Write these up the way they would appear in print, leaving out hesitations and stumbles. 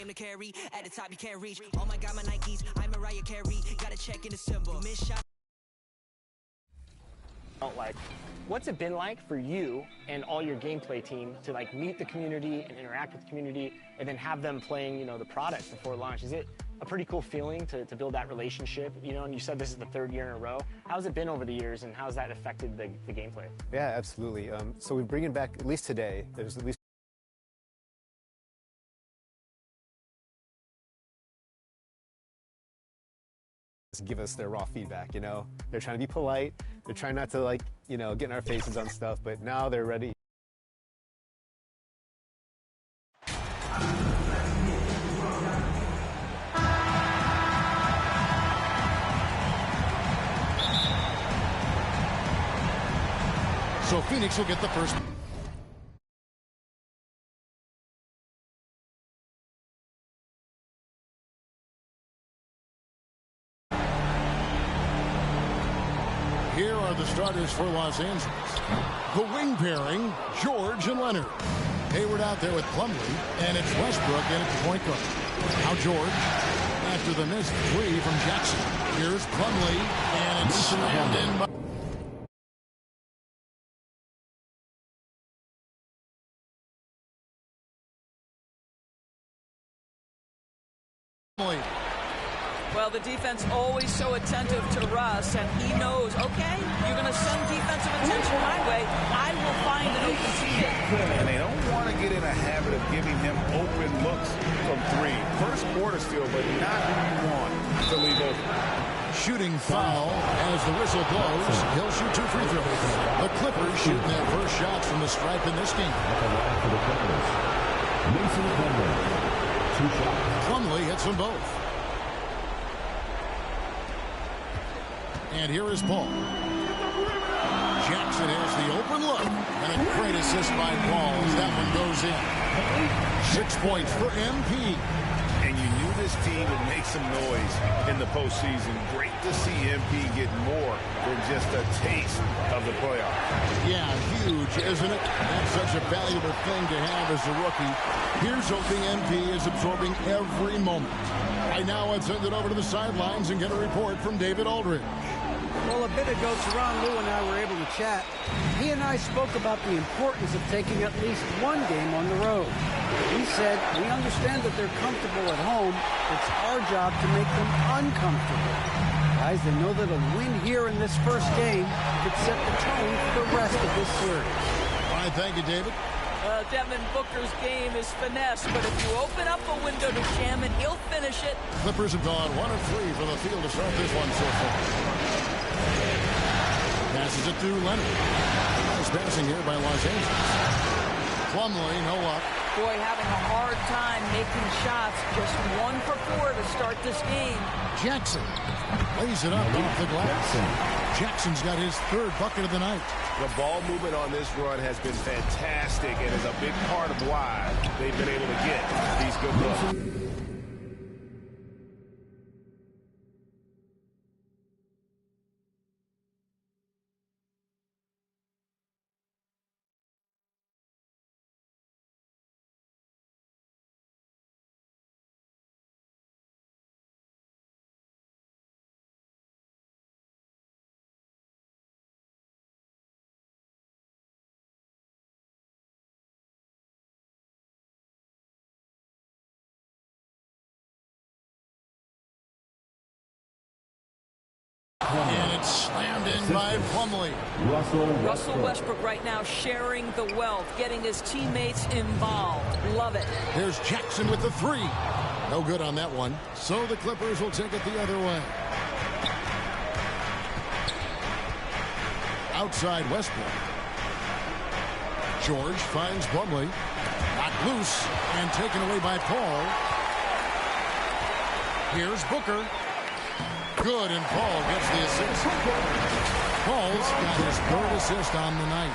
am the carry. At the top, you can't reach. Oh my God, my Nikes. I'm Mariah Carey. Gotta check in the symbol. Miss shot. Like, what's it been like for you and all your gameplay team to like meet the community and interact with the community and then have them playing, you know, the product before launch? Is it a pretty cool feeling to build that relationship, you know? And you said this is the third year in a row. How's it been over the years, and how's that affected the gameplay? Yeah, absolutely. So we're bringing back, at least today, there's at least give us their raw feedback, you know? They're trying to be polite. They're trying not to, like, you know, get in our faces on stuff, but now they're ready. So Phoenix will get the first. Here are the starters for Los Angeles. The wing pairing, George and Leonard. Hayward out there with Plumlee, and it's Westbrook in at the point guard. Now George, after the missed three from Jackson. Here's Plumlee, and it's slammed in by... Well, the defense always so attentive to Russ, and he knows, okay, you're going to send defensive attention my way. I will find an open teammate. And they don't want to get in a habit of giving him open looks from three. First quarter still, but not who you want to leave open. Shooting foul as the whistle blows. He'll shoot 2 free throws. The Clippers shooting their first shots from the stripe in this game. Plumlee hits them both. And here is Paul. Jackson has the open look. And a great assist by Paul as that one goes in. 6 points for MP. And you knew this team would make some noise in the postseason. Great to see MP get more than just a taste of the playoffs. Yeah, huge, isn't it? That's such a valuable thing to have as a rookie. Here's hoping MP is absorbing every moment. Right now, let's send it over to the sidelines and get a report from David Aldridge. Well, a bit ago, Teron Lou and I were able to chat. He and I spoke about the importance of taking at least one game on the road. He said, we understand that they're comfortable at home. It's our job to make them uncomfortable. Guys, they know that a win here in this first game could set the tone for the rest of this series. All right, thank you, David. Devin Booker's game is finesse, but if you open up a window to Shaman, he'll finish it. Clippers have gone 1 of 3 for the field to start this one so far. Passes it to Leonard. Nice passing here by Los Angeles. Plumlee, no luck. Boy, having a hard time making shots. Just 1 for 4 to start this game. Jackson lays it up off the glass. Jackson's got his 3rd bucket of the night. The ball movement on this run has been fantastic and is a big part of why they've been able to get these good looks. And it's slammed in by Plumlee. Russell Westbrook right now sharing the wealth, getting his teammates involved. Love it. Here's Jackson with the 3. No good on that one. So the Clippers will take it the other way. Outside Westbrook. George finds Plumlee. Knocked loose and taken away by Paul. Here's Booker. Good, and Paul gets the assist. Paul's got his 3rd assist on the night.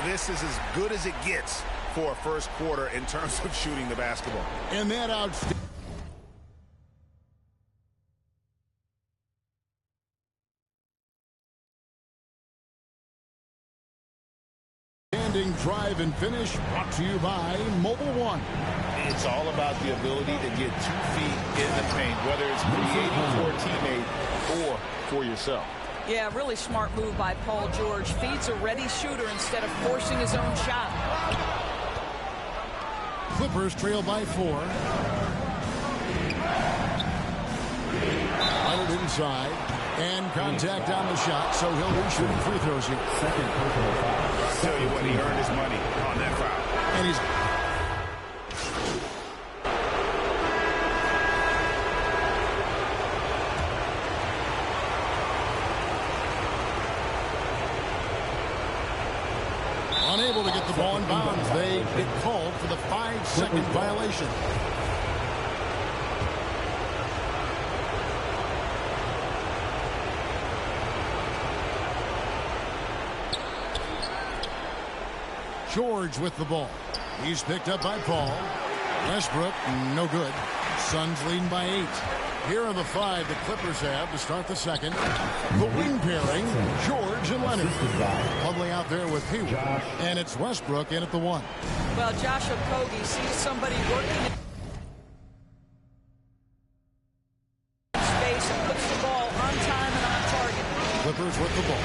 This is as good as it gets for a first quarter in terms of shooting the basketball. And that outstanding drive and finish brought to you by Mobile One. It's all about the ability to get 2 feet in the paint, whether it's creating for a teammate or for yourself. Yeah, really smart move by Paul George. Feeds a ready shooter instead of forcing his own shot. Clippers trail by 4. Leonard inside. And contact on the shot, so he'll be shooting free throws here. Second personal foul. Tell you what, he earned his money on that foul. And he's... unable to get the ball in bounds. They get called for the 5-second violation. George with the ball. He's picked up by Paul. Westbrook, no good. Suns leading by 8. Here are the 5 the Clippers have to start the second. The wing pairing, George and Leonard. Plumlee out there with Hayward. And it's Westbrook in at the 1. Well, Josh Okogie sees somebody working in space and puts the ball on time and on target. Clippers with the ball.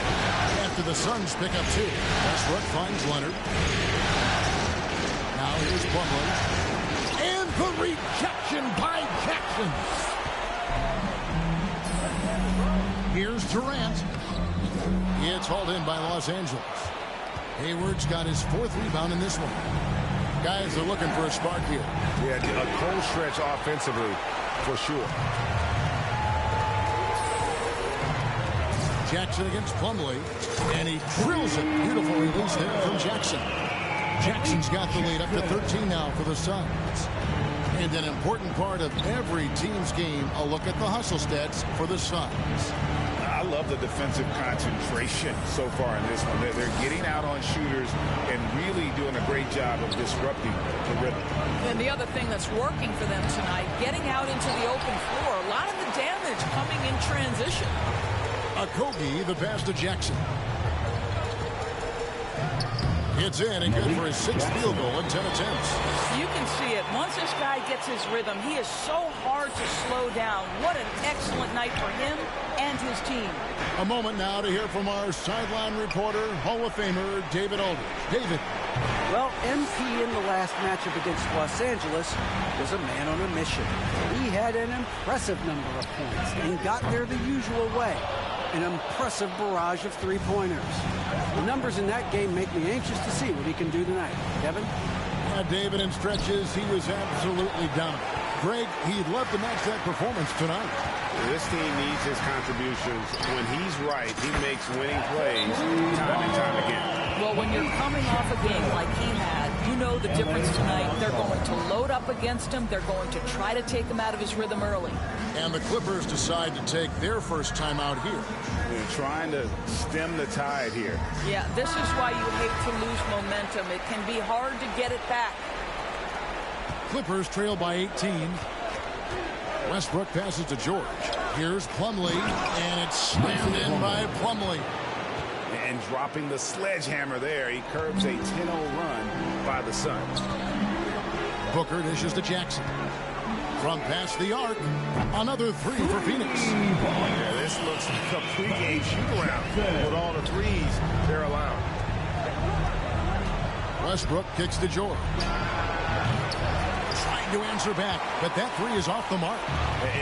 After the Suns pick up 2. Westbrook finds Leonard. Now here's Plumlee. And the rejection by Jackson. Here's Durant. It's hauled in by Los Angeles. Hayward's got his 4th rebound in this one. Guys are looking for a spark here. Yeah, a cold stretch offensively, for sure. Jackson against Plumlee, and he drills it. Beautiful release there from Jackson. Jackson's got the lead up to 13 now for the Suns. And an important part of every team's game, a look at the hustle stats for the Suns. I love the defensive concentration so far in this one. They're getting out on shooters and really doing a great job of disrupting the rhythm. And the other thing that's working for them tonight, getting out into the open floor. A lot of the damage coming in transition. Okogie, the pass to Jackson. It's in and good for his 6th field goal in 10 attempts. You can see it. Once this guy gets his rhythm, he is so hard to slow down. What an excellent night for him and his team. A moment now to hear from our sideline reporter, Hall of Famer David Aldridge. David. Well, MP in the last matchup against Los Angeles was a man on a mission. He had an impressive number of points and got there the usual way. An impressive barrage of 3-pointers. The numbers in that game make me anxious to see what he can do tonight. Kevin? Yeah, David, in stretches, he was absolutely dominant. Greg, he'd love to match that performance tonight. This team needs his contributions. When he's right, he makes winning plays time and time again. Well, when you're coming off a game like he had, you know the difference tonight. They're going to load up against him. They're going to try to take him out of his rhythm early. And the Clippers decide to take their first time out here. They're trying to stem the tide here. Yeah, this is why you hate to lose momentum. It can be hard to get it back. Clippers trail by 18. Westbrook passes to George. Here's Plumlee, and it's slammed in by Plumlee. And dropping the sledgehammer there, he curbs a 10-0 run by the Suns. Booker dishes to Jackson. From past the arc, another 3 for Phoenix. Yeah, this looks like a pregame shoot-around with all the threes they're allowed. Westbrook kicks to George. Trying to answer back, but that 3 is off the mark.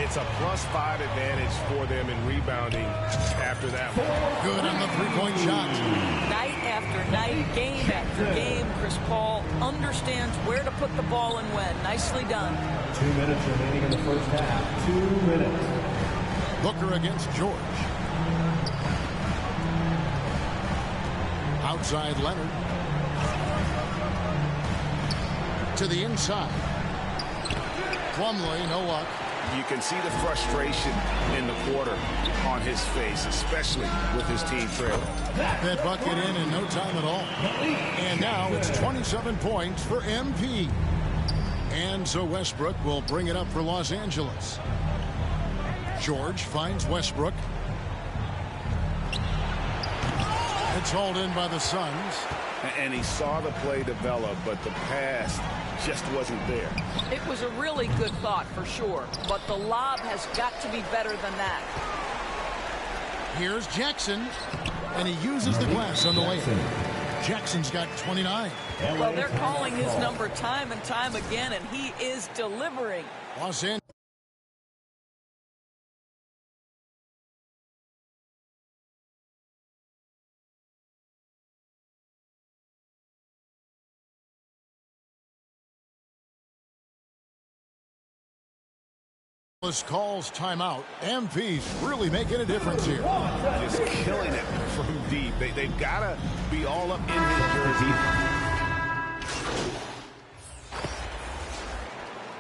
It's a +5 advantage for them in rebounding after that one. Good on the 3-point shot. Night after night, game after game, Chris Paul understands where to put the ball and when. Nicely done. 2 minutes remaining in the first half. 2 minutes. Booker against George. Outside Leonard. To the inside. Plumlee, no luck. You can see the frustration in the quarter on his face, especially with his team trailing. That bucket in no time at all. And now it's 27 points for MP. And so Westbrook will bring it up for Los Angeles. George finds Westbrook. It's hauled in by the Suns. And he saw the play develop, but the pass just wasn't there. It was a really good thought for sure, but the lob has got to be better than that. Here's Jackson, and he uses the glass on the way. Jackson's got 29. Well, they're calling his number time and time again, and he is delivering. Los Angeles. Calls timeout. MP's really making a difference here. Just killing it from deep. They've got to be all up in his jersey.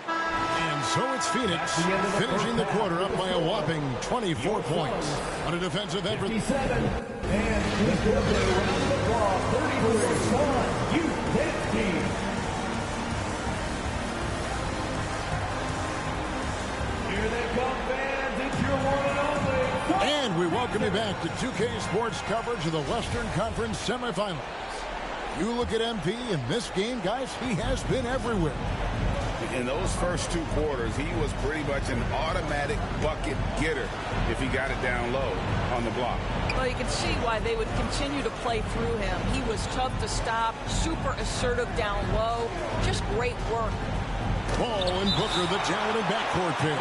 And so it's Phoenix finishing the quarter up by a whopping 24 points on a defensive effort. 57. And the score around the clock, 34, Sun, U-10 team. Here they come, fans. It's your one and only. And we welcome you back to 2K Sports coverage of the Western Conference semifinals. You look at MP in this game, guys, he has been everywhere. In those first two quarters, he was pretty much an automatic bucket getter if he got it down low on the block. Well, you can see why they would continue to play through him. He was tough to stop, super assertive down low. Just great work. Ball and Booker, the talented backcourt pair.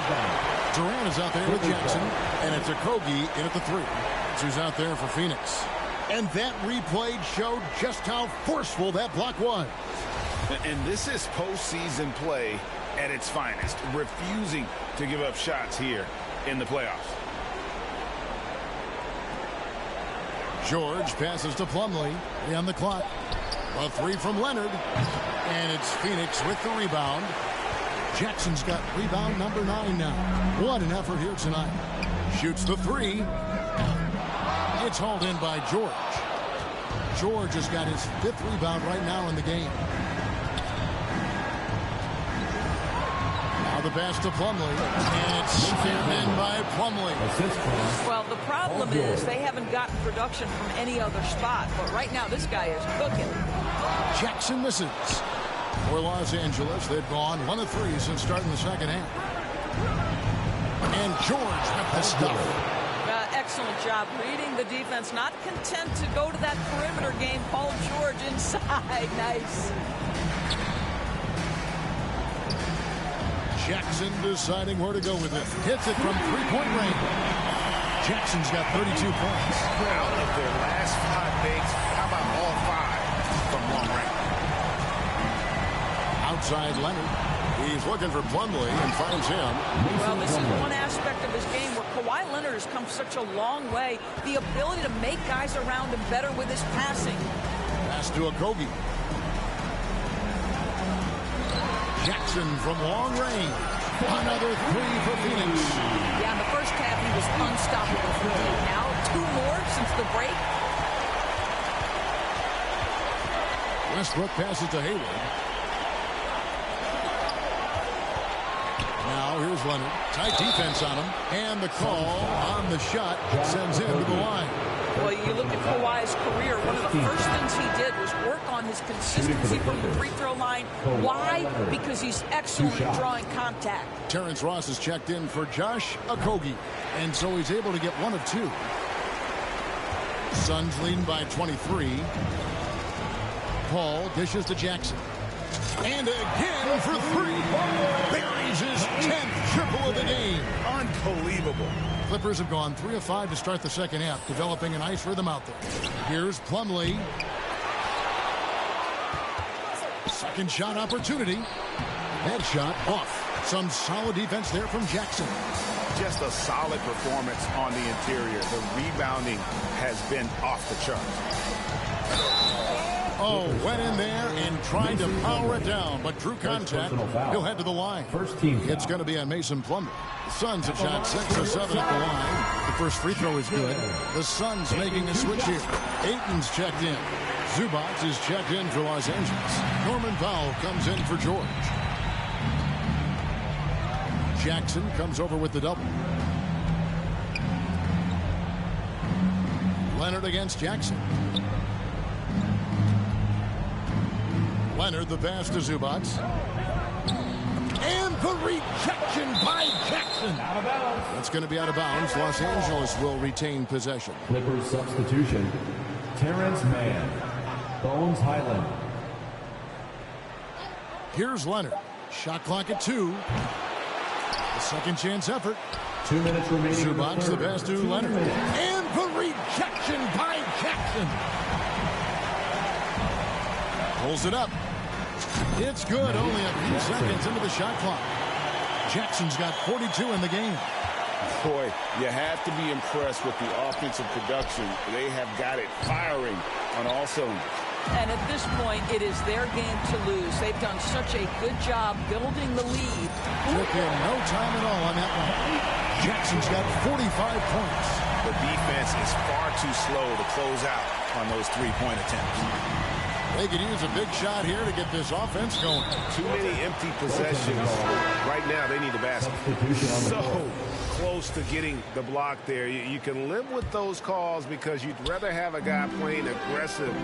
Durant is out there with Jackson, and it's Okogie in at the 3. That's who's out there for Phoenix. And that replay showed just how forceful that block was. And this is postseason play at its finest, refusing to give up shots here in the playoffs. George passes to Plumlee. On the clock. A 3 from Leonard. And it's Phoenix with the rebound. Jackson's got rebound number 9 now. What an effort here tonight. Shoots the 3. It's hauled in by George. George has got his 5th rebound right now in the game. Now the pass to Plumlee. And it's snapped in by Plumlee. Well, the problem is they haven't gotten production from any other spot. But right now, this guy is cooking. Jackson misses. For Los Angeles, they've gone 1 of 3 since starting the second half. And George with the stuff. Excellent job reading the defense. Not content to go to that perimeter game. Paul George inside. Nice. Jackson deciding where to go with it. Hits it from 3-point range. Jackson's got 32 points. Out of their last 5 dates, how about all 5 from long range? Outside Leonard. He's looking for Plumlee and finds him. Well, this is one aspect of his game where Kawhi Leonard has come such a long way. The ability to make guys around him better with his passing. Pass to Okogie. Jackson from long range. Another 3 for Phoenix. Yeah, in the first half he was unstoppable from deep. Now 2 more since the break. Westbrook passes to Hayward. Now here's Leonard. Tight defense on him. And the call on the shot sends him to the line. Well, you look at Kawhi's career, one of the first things he did was work on his consistency from the free throw line. Why? Because he's excellent at drawing contact. Terrence Ross has checked in for Josh Okogie. And so he's able to get 1 of 2. Suns leading by 23. Paul dishes to Jackson. And again for 3. Buries his 10th triple of the game. Unbelievable. Clippers have gone 3 of 5 to start the second half, developing a nice rhythm out there. Here's Plumlee. Second shot opportunity. That shot off. Some solid defense there from Jackson. Just a solid performance on the interior. The rebounding has been off the charts. Oh, went in there and tried to power it down, but drew contact. He'll head to the line. It's going to be on Mason Plumlee. The Suns have shot 6 of 7 at the line. The first free throw is good. The Suns making a switch here. Ayton's checked in. Zubac is checked in for Los Angeles. Norman Powell comes in for George. Jackson comes over with the double. Leonard against Jackson. Leonard, the pass to Zubac. And the rejection by Jackson. Out of bounds. That's going to be out of bounds. Los Angeles will retain possession. Clippers substitution. Terrence Mann. Bones Highland. Here's Leonard. Shot clock at 2. The second chance effort. 2 minutes remaining. Zubac, the pass to Leonard. And the rejection by Jackson. Pulls it up. It's good. Only a few seconds into the shot clock. Jackson's got 42 in the game. Boy, you have to be impressed with the offensive production. They have got it firing on all cylinders. And at this point, it is their game to lose. They've done such a good job building the lead. Took him no time at all on that one. Jackson's got 45 points. The defense is far too slow to close out on those three-point attempts. They could use a big shot here to get this offense going. Too many empty possessions. Right now, they need the basket. So close to getting the block there. You can live with those calls because you'd rather have a guy playing aggressive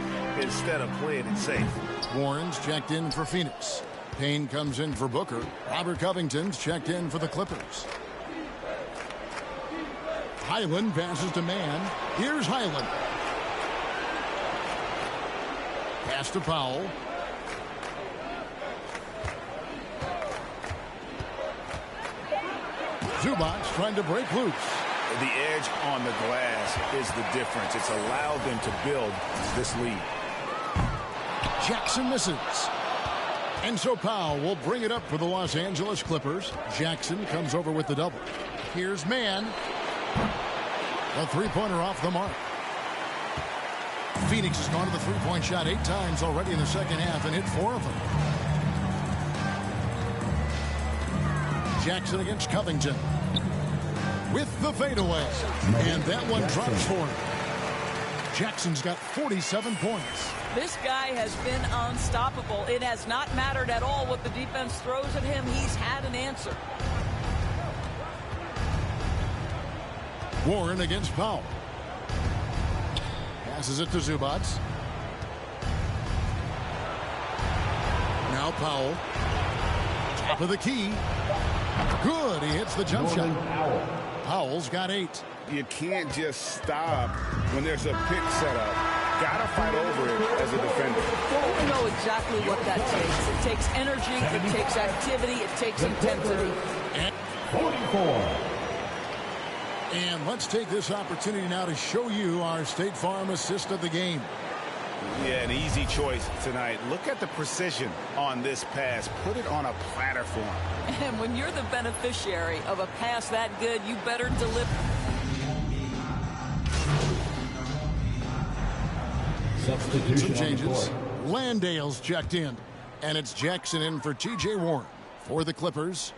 instead of playing it safe. Warren's checked in for Phoenix. Payne comes in for Booker. Robert Covington's checked in for the Clippers. Highland passes to Mann. Here's Highland. Pass to Powell. Zubac trying to break loose. The edge on the glass is the difference. It's allowed them to build this lead. Jackson misses. And so Powell will bring it up for the Los Angeles Clippers. Jackson comes over with the double. Here's Mann. A three-pointer off the mark. Phoenix has gone to the three-point shot 8 times already in the second half and hit 4 of them. Jackson against Covington. With the fadeaway. And that one drops for him. Jackson's got 47 points. This guy has been unstoppable. It has not mattered at all what the defense throws at him. He's had an answer. Warren against Powell. Passes it to Zubac. Now Powell. Top of the key. Good. He hits the jump shot. Powell's got 8. You can't just stop when there's a pick set up. Got to fight over it as a defender. We know exactly what that takes. It takes energy, it takes activity, it takes intensity. And 44. And let's take this opportunity now to show you our State Farm assist of the game. Yeah, an easy choice tonight. Look at the precision on this pass. Put it on a platter for him. And when you're the beneficiary of a pass that good, you better deliver. Substitution Some changes. Landale's checked in. And it's Jackson in for T.J. Warren. For the Clippers.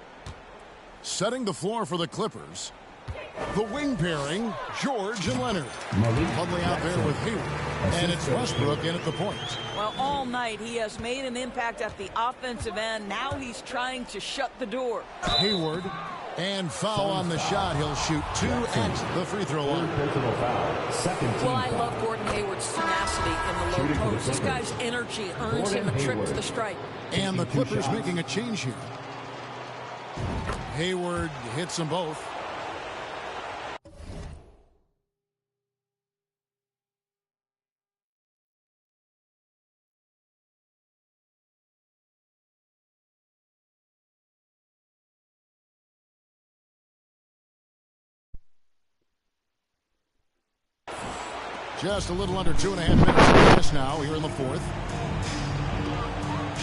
Setting the floor for the Clippers. The wing pairing, George and Leonard. Huntley out there with Hayward. And it's Westbrook in at the point. Well, all night he has made an impact at the offensive end. Now he's trying to shut the door. Hayward. And foul on the shot. He'll shoot 2 at the free throw line. Well, I love Gordon Hayward's tenacity in the low post. This guy's energy earns him a trip to the stripe. And the Clippers making a change here. Hayward hits them both. Just a little under 2.5 minutes of this now here in the fourth.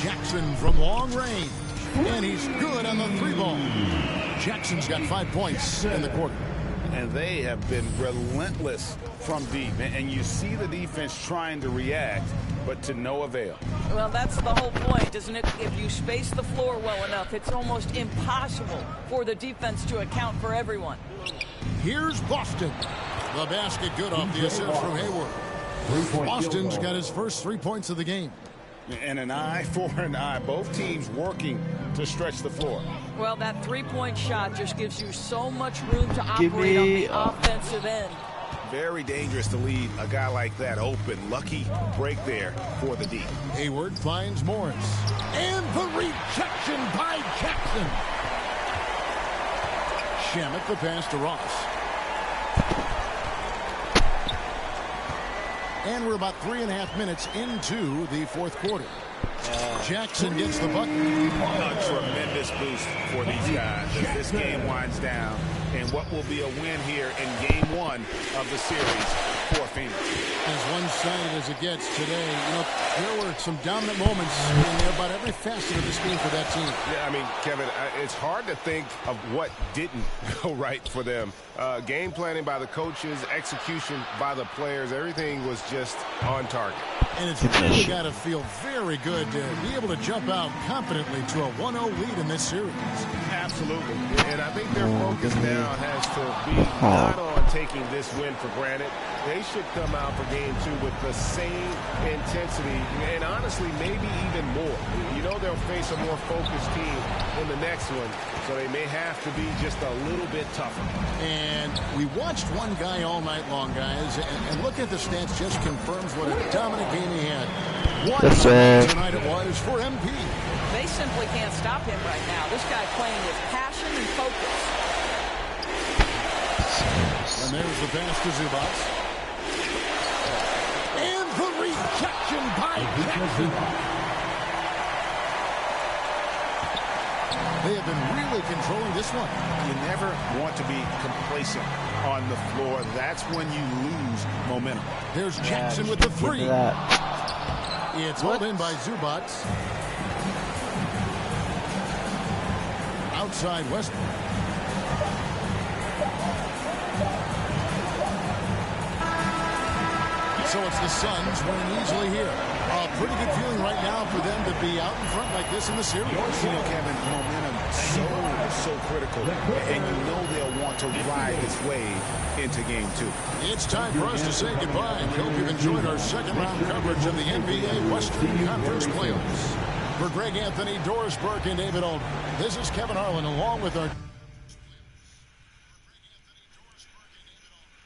Jackson from long range. And he's good on the 3-ball. Jackson's got 5 points in the quarter. And they have been relentless from deep. And you see the defense trying to react, but to no avail. Well, that's the whole point, isn't it? If you space the floor well enough, it's almost impossible for the defense to account for everyone. Here's Boston. The basket good off the assist from Hayward. Boston's got his first 3 points of the game. And an eye for an eye. Both teams working to stretch the floor. Well, that 3-point shot just gives you so much room to operate on the offensive end. Very dangerous to leave a guy like that open. Lucky break there for the D. Hayward finds Morris. And the rejection by Jackson. Shamet the pass to Ross. And we're about 3.5 minutes into the fourth quarter. Jackson gets the bucket. A tremendous boost for these guys as this game winds down. And what will be a win here in game one of the series for Phoenix. As one-sided as it gets today, there were some dominant moments in about every facet of this game for that team. Yeah, I mean, Kevin, it's hard to think of what didn't go right for them. Game planning by the coaches, execution by the players, everything was just on target. And it's really got to feel very good to be able to jump out confidently to a 1-0 lead in this series. Absolutely. And I think their focus now has to be not on taking this win for granted. They should come out for game two with the same intensity and honestly maybe even more. They'll face a more focused team in the next one, so they may have to be just a little bit tougher. And we watched one guy all night long, guys, and look at the stats just confirms what a dominant game he had. Tonight it was for MP. They simply can't stop him right now. This guy playing with passion and focus. And there's the pass to Zubac. And the rejection by Jackson. They have been really controlling this one. You never want to be complacent on the floor. That's when you lose momentum. There's Jackson with the three. It's held in by Zubac. Outside Westbrook. So it's the Suns winning easily here. A pretty good feeling right now for them to be out in front like this in the series. Kevin, momentum so critical, and they'll want to ride this wave into game two. It's time for us to say goodbye. Hope you've enjoyed our second round coverage of the NBA Western Conference Playoffs. For Greg Anthony, Doris Burke, and David Aldridge, this is Kevin Harlan along with our